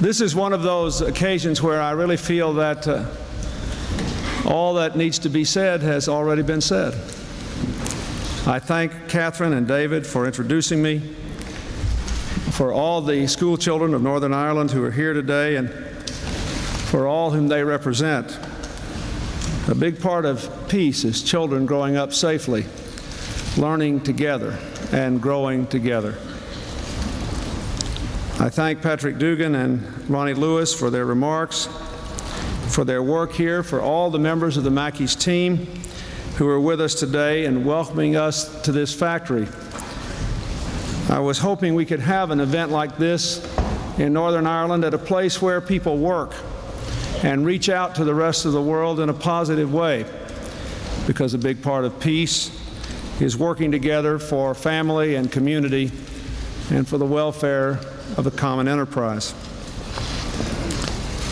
This is one of those occasions where I really feel that all that needs to be said has already been said. I thank Catherine and David for introducing me, for all the school children of Northern Ireland who are here today, and for all whom they represent. A big part of peace is children growing up safely, learning together and growing together. I thank Patrick Dugan and Ronnie Lewis for their remarks, for their work here, for all the members of the Mackie's team who are with us today and welcoming us to this factory. I was hoping we could have an event like this in Northern Ireland at a place where people work and reach out to the rest of the world in a positive way, because a big part of peace is working together for family and community and for the welfare of a common enterprise.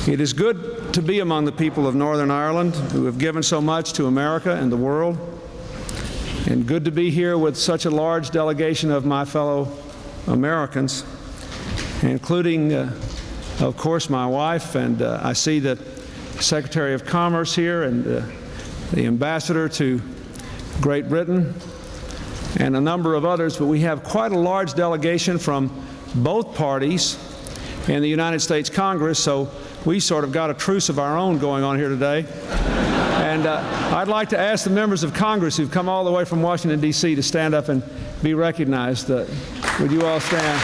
It is good to be among the people of Northern Ireland who have given so much to America and the world, and good to be here with such a large delegation of my fellow Americans, including, of course, my wife, and I see the Secretary of Commerce here and the Ambassador to Great Britain and a number of others, but we have quite a large delegation from both parties in the United States Congress, so we sort of got a truce of our own going on here today. And I'd like to ask the members of Congress who've come all the way from Washington, D.C. to stand up and be recognized. Would you all stand?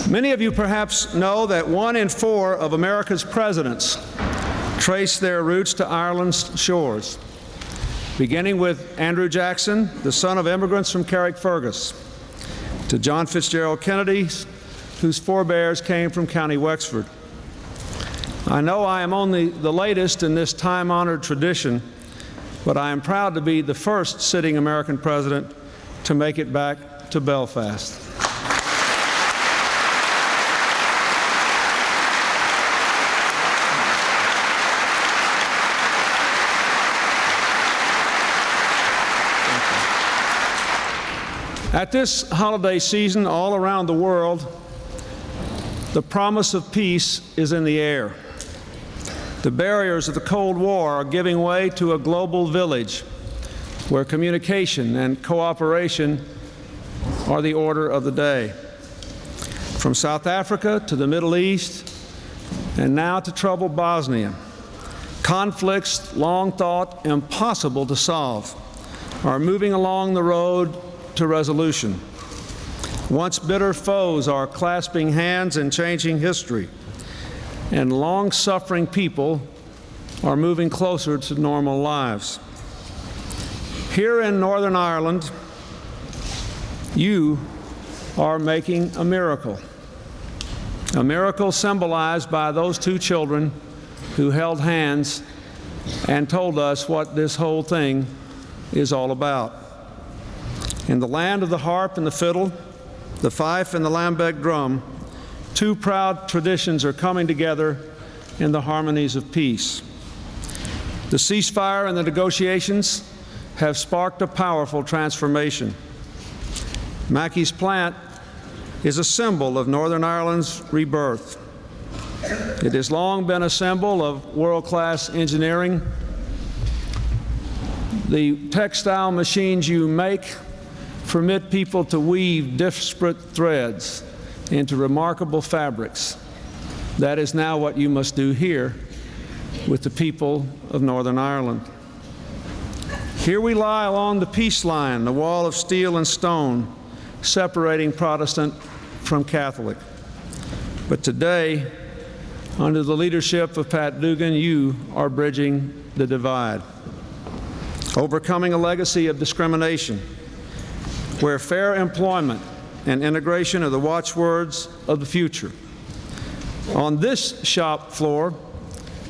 Many of you perhaps know that 1 in 4 of America's presidents trace their roots to Ireland's shores, beginning with Andrew Jackson, the son of immigrants from Carrickfergus, to John Fitzgerald Kennedy, whose forebears came from County Wexford. I know I am only the latest in this time-honored tradition, but I am proud to be the first sitting American president to make it back to Belfast. At this holiday season, all around the world, the promise of peace is in the air. The barriers of the Cold War are giving way to a global village where communication and cooperation are the order of the day. From South Africa to the Middle East, and now to troubled Bosnia, conflicts long thought impossible to solve are moving along the road to resolution. Once bitter foes are clasping hands and changing history, and long-suffering people are moving closer to normal lives. Here in Northern Ireland, you are making a miracle symbolized by those 2 children who held hands and told us what this whole thing is all about. In the land of the harp and the fiddle, the fife and the lambeck drum, 2 proud traditions are coming together in the harmonies of peace. The ceasefire and the negotiations have sparked a powerful transformation. Mackie's plant is a symbol of Northern Ireland's rebirth. It has long been a symbol of world-class engineering. The textile machines you make permit people to weave disparate threads into remarkable fabrics. That is now what you must do here with the people of Northern Ireland. Here we lie along the peace line, the wall of steel and stone, separating Protestant from Catholic. But today, under the leadership of Pat Dugan, you are bridging the divide, overcoming a legacy of discrimination, where fair employment and integration are the watchwords of the future. On this shop floor,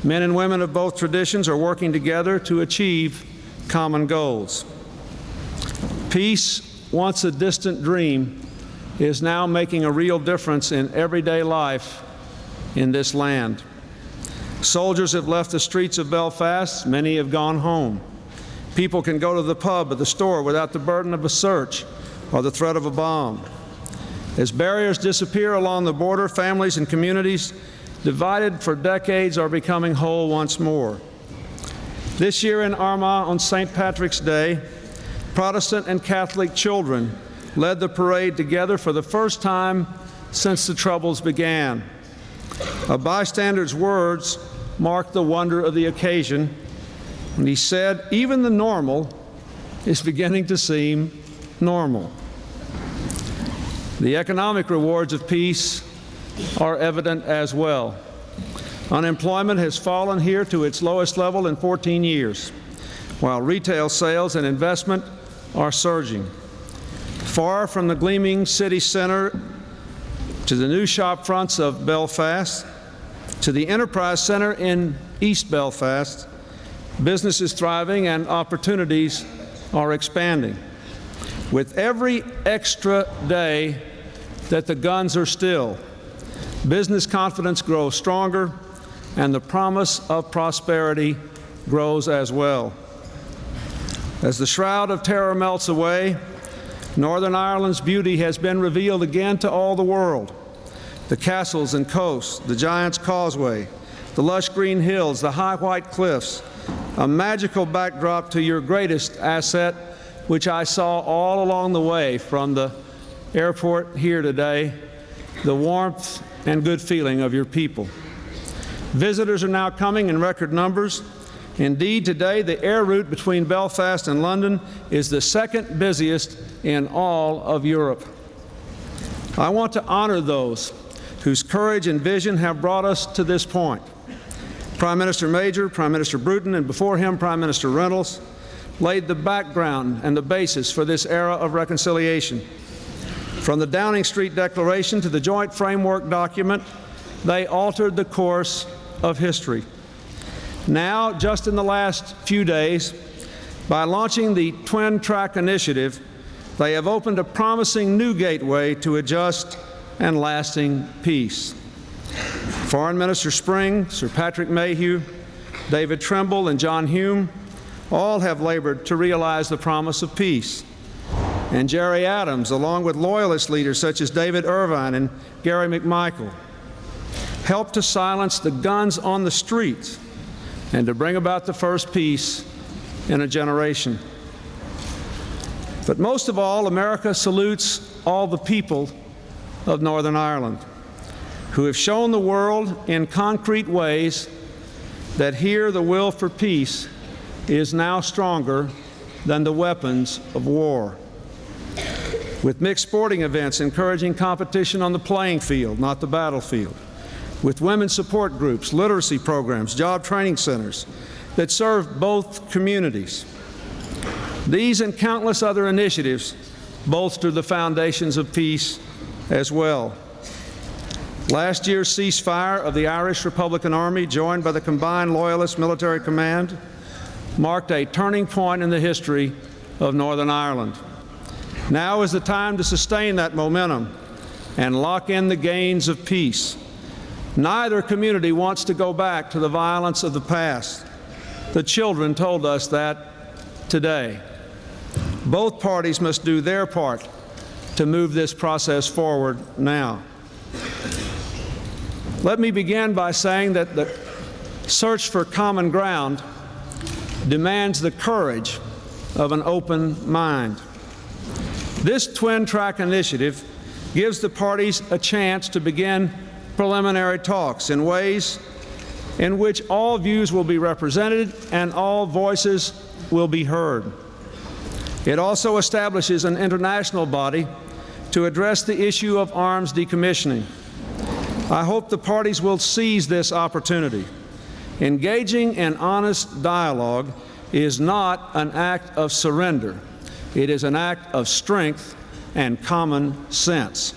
men and women of both traditions are working together to achieve common goals. Peace, once a distant dream, is now making a real difference in everyday life in this land. Soldiers have left the streets of Belfast. Many have gone home. People can go to the pub or the store without the burden of a search or the threat of a bomb. As barriers disappear along the border, families and communities divided for decades are becoming whole once more. This year in Armagh on St. Patrick's Day, Protestant and Catholic children led the parade together for the first time since the Troubles began. A bystander's words marked the wonder of the occasion when he said, "Even the normal is beginning to seem normal." The economic rewards of peace are evident as well. Unemployment has fallen here to its lowest level in 14 years, while retail sales and investment are surging. Far from the gleaming city center to the new shop fronts of Belfast, to the Enterprise Center in East Belfast, business is thriving and opportunities are expanding. With every extra day that the guns are still, business confidence grows stronger and the promise of prosperity grows as well. As the shroud of terror melts away, Northern Ireland's beauty has been revealed again to all the world. The castles and coasts, the Giant's Causeway, the lush green hills, the high white cliffs, a magical backdrop to your greatest asset, which I saw all along the way from the airport here today, the warmth and good feeling of your people. Visitors are now coming in record numbers. Indeed, today the air route between Belfast and London is the second busiest in all of Europe. I want to honor those whose courage and vision have brought us to this point. Prime Minister Major, Prime Minister Bruton, and before him Prime Minister Reynolds laid the background and the basis for this era of reconciliation. From the Downing Street Declaration to the Joint Framework Document, they altered the course of history. Now, just in the last few days, by launching the Twin Track Initiative, they have opened a promising new gateway to a just and lasting peace. Foreign Minister Spring, Sir Patrick Mayhew, David Trimble, and John Hume all have labored to realize the promise of peace. And Jerry Adams, along with loyalist leaders such as David Irvine and Gary McMichael, helped to silence the guns on the streets and to bring about the first peace in a generation. But most of all, America salutes all the people of Northern Ireland who have shown the world in concrete ways that here the will for peace is now stronger than the weapons of war. With mixed sporting events encouraging competition on the playing field, not the battlefield. With women's support groups, literacy programs, job training centers that serve both communities. These and countless other initiatives bolster the foundations of peace as well. Last year's ceasefire of the Irish Republican Army, joined by the combined Loyalist Military Command, marked a turning point in the history of Northern Ireland. Now is the time to sustain that momentum and lock in the gains of peace. Neither community wants to go back to the violence of the past. The children told us that today. Both parties must do their part to move this process forward now. Let me begin by saying that the search for common ground demands the courage of an open mind. This Twin Track Initiative gives the parties a chance to begin preliminary talks in ways in which all views will be represented and all voices will be heard. It also establishes an international body to address the issue of arms decommissioning. I hope the parties will seize this opportunity. Engaging in honest dialogue is not an act of surrender. It is an act of strength and common sense.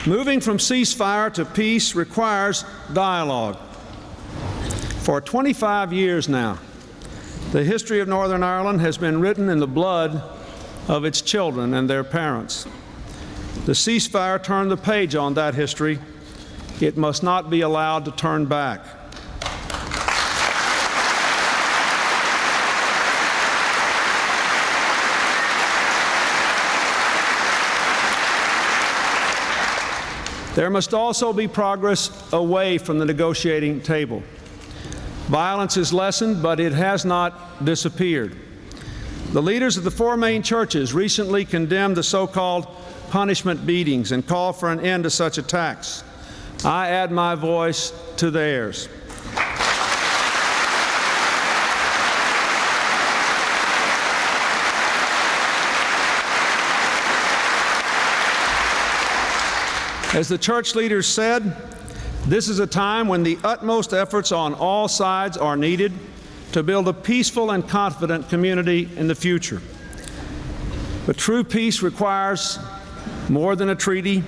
Moving from ceasefire to peace requires dialogue. For 25 years now, the history of Northern Ireland has been written in the blood of its children and their parents. The ceasefire turned the page on that history. It must not be allowed to turn back. There must also be progress away from the negotiating table. Violence is lessened, but it has not disappeared. The leaders of the four main churches recently condemned the so-called punishment beatings and called for an end to such attacks. I add my voice to theirs. As the church leaders said, this is a time when the utmost efforts on all sides are needed to build a peaceful and confident community in the future. But true peace requires more than a treaty,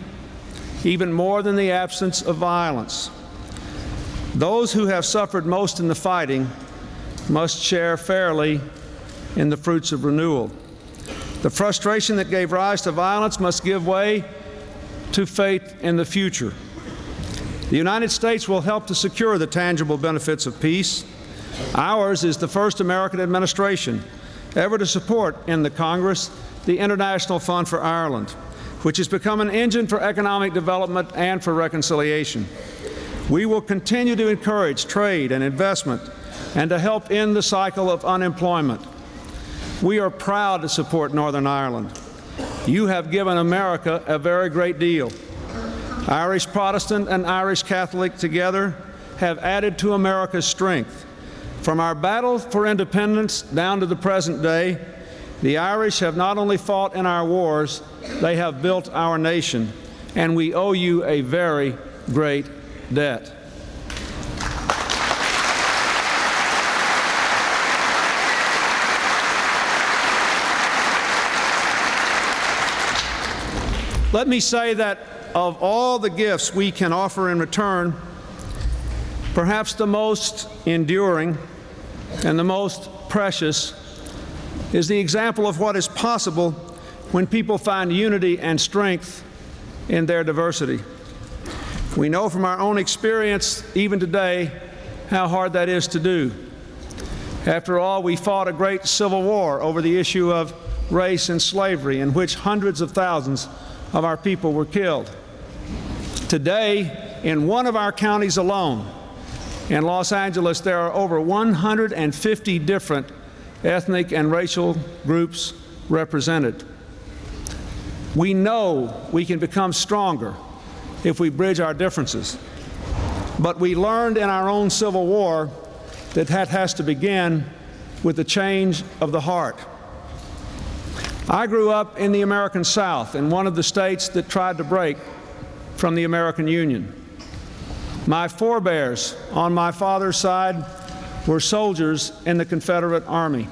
even more than the absence of violence. Those who have suffered most in the fighting must share fairly in the fruits of renewal. The frustration that gave rise to violence must give way to faith in the future. The United States will help to secure the tangible benefits of peace. Ours is the first American administration ever to support in the Congress the International Fund for Ireland, which has become an engine for economic development and for reconciliation. We will continue to encourage trade and investment and to help end the cycle of unemployment. We are proud to support Northern Ireland. You have given America a very great deal. Irish Protestant and Irish Catholic together have added to America's strength. From our battle for independence down to the present day, the Irish have not only fought in our wars, they have built our nation, and we owe you a very great debt. Let me say that of all the gifts we can offer in return, perhaps the most enduring and the most precious is the example of what is possible when people find unity and strength in their diversity. We know from our own experience, even today, how hard that is to do. After all, we fought a great civil war over the issue of race and slavery, in which hundreds of thousands of our people were killed. Today, in one of our counties alone, in Los Angeles, there are over 150 different ethnic and racial groups represented. We know we can become stronger if we bridge our differences. But we learned in our own Civil War that has to begin with the change of the heart. I grew up in the American South, in one of the states that tried to break from the American Union. My forebears on my father's side were soldiers in the Confederate Army.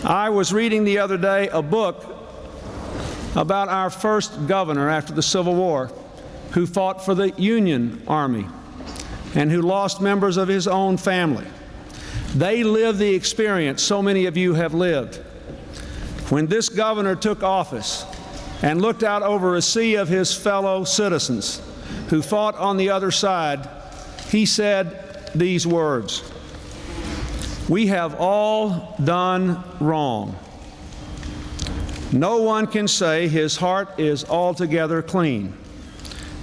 I was reading the other day a book about our first governor after the Civil War, who fought for the Union Army and who lost members of his own family. They lived the experience so many of you have lived. When this governor took office and looked out over a sea of his fellow citizens who fought on the other side, he said these words: "We have all done wrong. No one can say his heart is altogether clean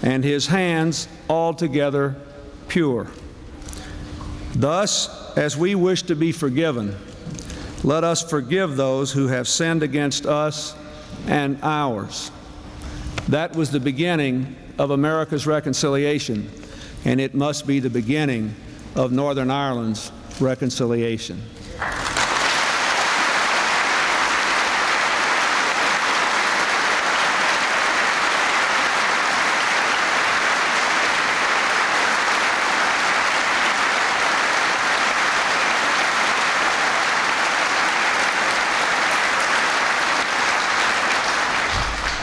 and his hands altogether pure. Thus, as we wish to be forgiven, let us forgive those who have sinned against us and ours." That was the beginning of America's reconciliation, and it must be the beginning of Northern Ireland's reconciliation.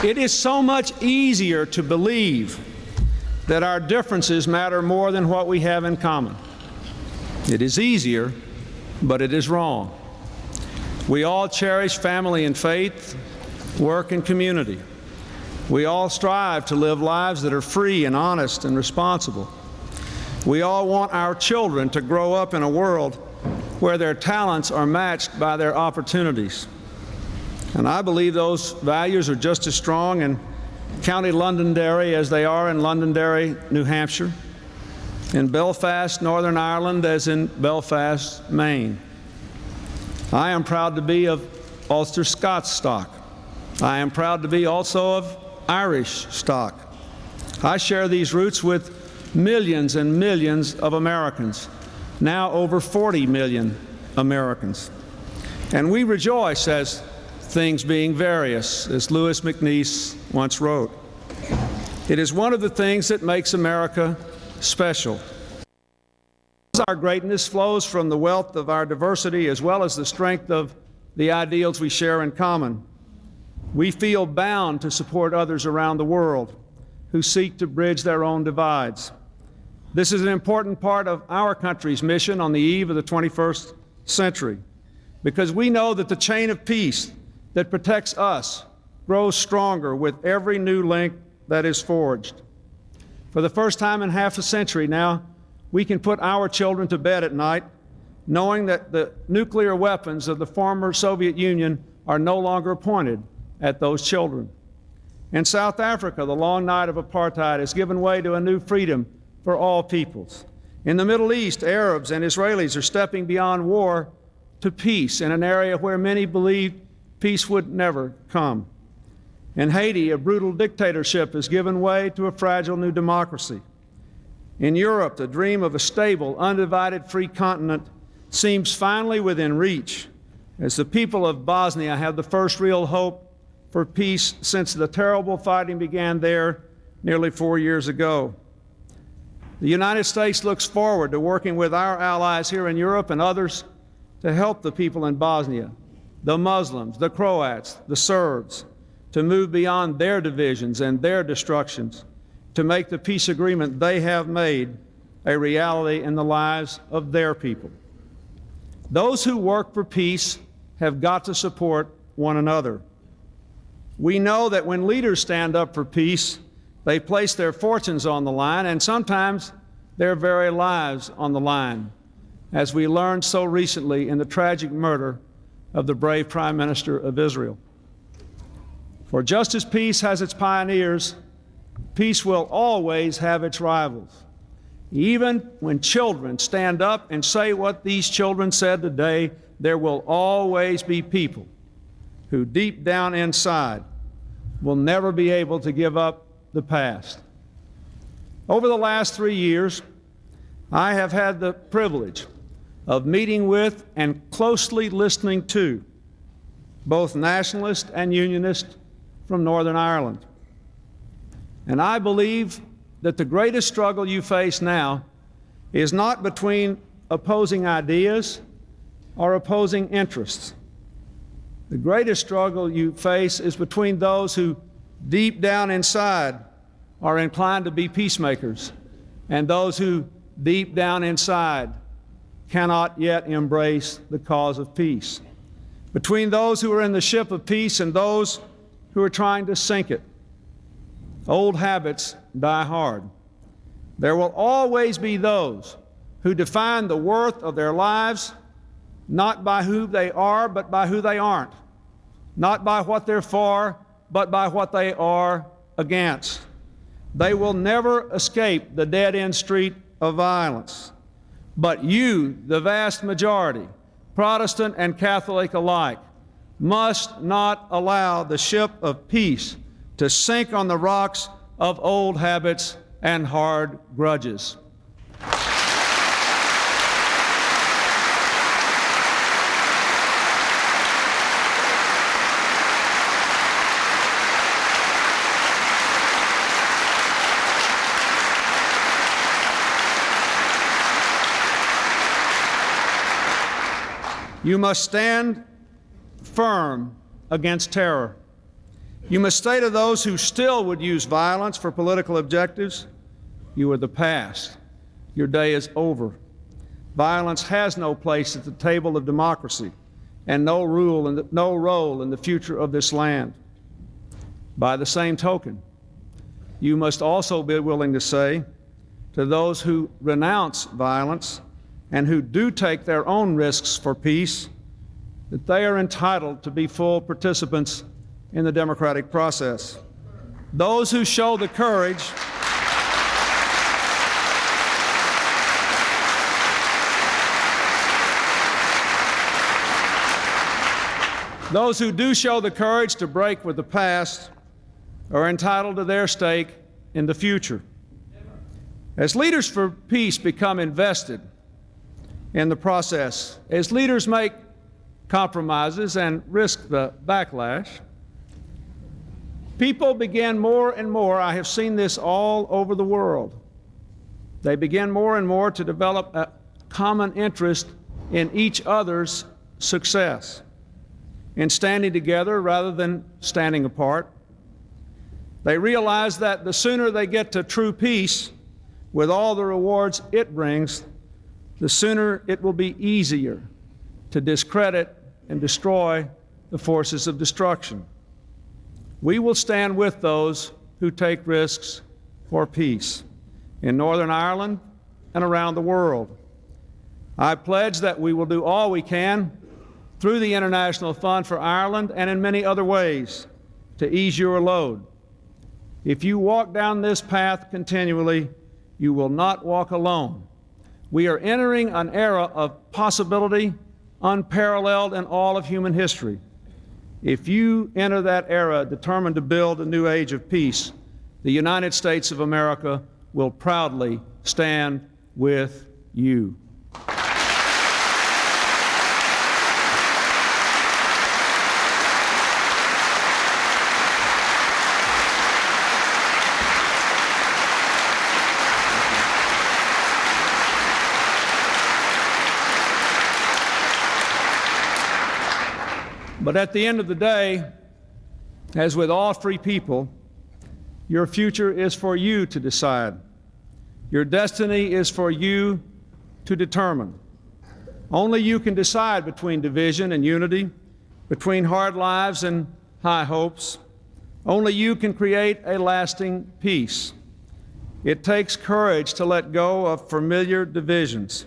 It is so much easier to believe that our differences matter more than what we have in common. It is easier, but it is wrong. We all cherish family and faith, work and community. We all strive to live lives that are free and honest and responsible. We all want our children to grow up in a world where their talents are matched by their opportunities. And I believe those values are just as strong in County Londonderry as they are in Londonderry, New Hampshire, in Belfast, Northern Ireland, as in Belfast, Maine. I am proud to be of Ulster Scots stock. I am proud to be also of Irish stock. I share these roots with millions and millions of Americans, now over 40 million Americans. And we rejoice as things being various, as Louis MacNeice once wrote. It is one of the things that makes America special. Our greatness flows from the wealth of our diversity as well as the strength of the ideals we share in common. We feel bound to support others around the world who seek to bridge their own divides. This is an important part of our country's mission on the eve of the 21st century, because we know that the chain of peace that protects us grows stronger with every new link that is forged. For the first time in half a century now, we can put our children to bed at night knowing that the nuclear weapons of the former Soviet Union are no longer pointed at those children. In South Africa, the long night of apartheid has given way to a new freedom for all peoples. In the Middle East, Arabs and Israelis are stepping beyond war to peace in an area where many believed peace would never come. In Haiti, a brutal dictatorship has given way to a fragile new democracy. In Europe, the dream of a stable, undivided, free continent seems finally within reach, as the people of Bosnia have the first real hope for peace since the terrible fighting began there nearly 4 years ago. The United States looks forward to working with our allies here in Europe and others to help the people in Bosnia, the Muslims, the Croats, the Serbs, to move beyond their divisions and their destructions, to make the peace agreement they have made a reality in the lives of their people. Those who work for peace have got to support one another. We know that when leaders stand up for peace, they place their fortunes on the line and sometimes their very lives on the line, as we learned so recently in the tragic murder of the brave Prime Minister of Israel. For just as peace has its pioneers, peace will always have its rivals. Even when children stand up and say what these children said today, there will always be people who deep down inside will never be able to give up the past. Over the last 3 years, I have had the privilege of meeting with and closely listening to both nationalists and unionists from Northern Ireland. And I believe that the greatest struggle you face now is not between opposing ideas or opposing interests. The greatest struggle you face is between those who deep down inside are inclined to be peacemakers and those who deep down inside cannot yet embrace the cause of peace. Between those who are in the ship of peace and those who are trying to sink it. Old habits die hard. There will always be those who define the worth of their lives not by who they are, but by who they aren't. Not by what they're for, but by what they are against. They will never escape the dead-end street of violence. But you, the vast majority, Protestant and Catholic alike, must not allow the ship of peace to sink on the rocks of old habits and hard grudges. You must stand firm against terror. You must say to those who still would use violence for political objectives, you are the past. Your day is over. Violence has no place at the table of democracy and no role in the future of this land. By the same token, you must also be willing to say to those who renounce violence and who do take their own risks for peace that they are entitled to be full participants in the democratic process. Those who show the courage Those who do show the courage to break with the past are entitled to their stake in the future. As leaders for peace become invested in the process, as leaders make compromises and risk the backlash, people begin more and more, I have seen this all over the world, they begin more and more to develop a common interest in each other's success, in standing together rather than standing apart. They realize that the sooner they get to true peace, with all the rewards it brings, the sooner it will be easier to discredit and destroy the forces of destruction. We will stand with those who take risks for peace in Northern Ireland and around the world. I pledge that we will do all we can through the International Fund for Ireland and in many other ways to ease your load. If you walk down this path continually, you will not walk alone. We are entering an era of possibility unparalleled in all of human history. If you enter that era determined to build a new age of peace, the United States of America will proudly stand with you. But at the end of the day, as with all free people, your future is for you to decide. Your destiny is for you to determine. Only you can decide between division and unity, between hard lives and high hopes. Only you can create a lasting peace. It takes courage to let go of familiar divisions.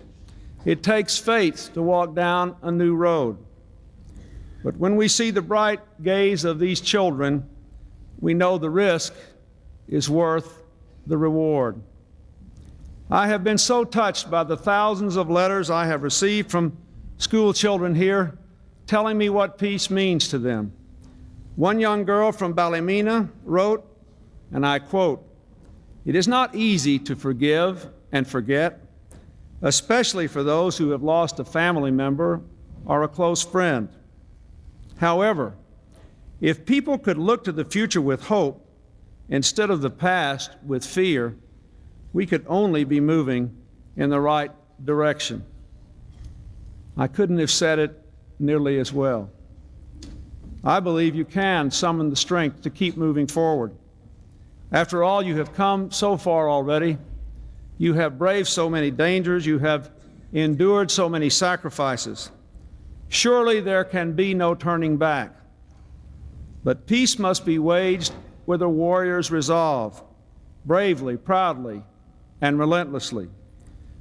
It takes faith to walk down a new road. But when we see the bright gaze of these children, we know the risk is worth the reward. I have been so touched by the thousands of letters I have received from school children here telling me what peace means to them. One young girl from Ballymena wrote, and I quote, "It is not easy to forgive and forget, especially for those who have lost a family member or a close friend. However, if people could look to the future with hope instead of the past with fear, we could only be moving in the right direction." I couldn't have said it nearly as well. I believe you can summon the strength to keep moving forward. After all, you have come so far already. You have braved so many dangers. You have endured so many sacrifices. Surely there can be no turning back. But peace must be waged with a warrior's resolve, bravely, proudly, and relentlessly,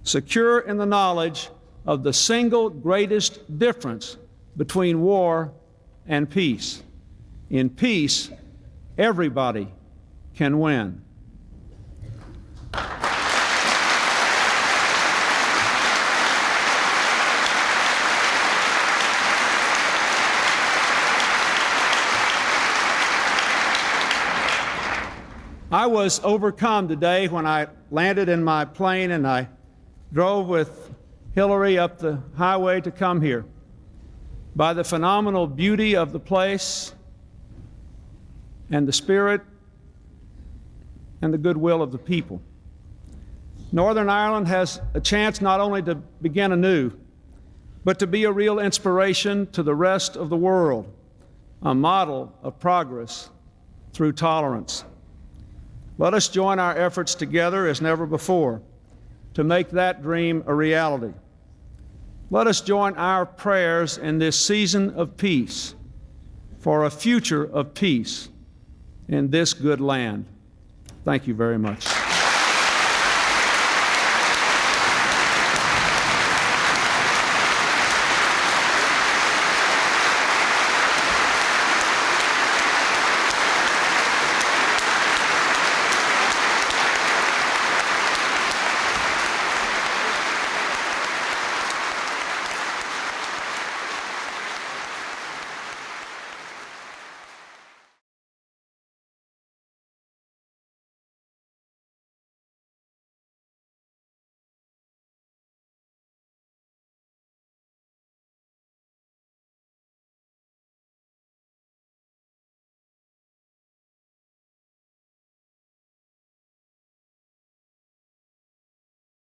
secure in the knowledge of the single greatest difference between war and peace. In peace, everybody can win. I was overcome today when I landed in my plane and I drove with Hillary up the highway to come here by the phenomenal beauty of the place and the spirit and the goodwill of the people. Northern Ireland has a chance not only to begin anew, but to be a real inspiration to the rest of the world, a model of progress through tolerance. Let us join our efforts together as never before to make that dream a reality. Let us join our prayers in this season of peace for a future of peace in this good land. Thank you very much.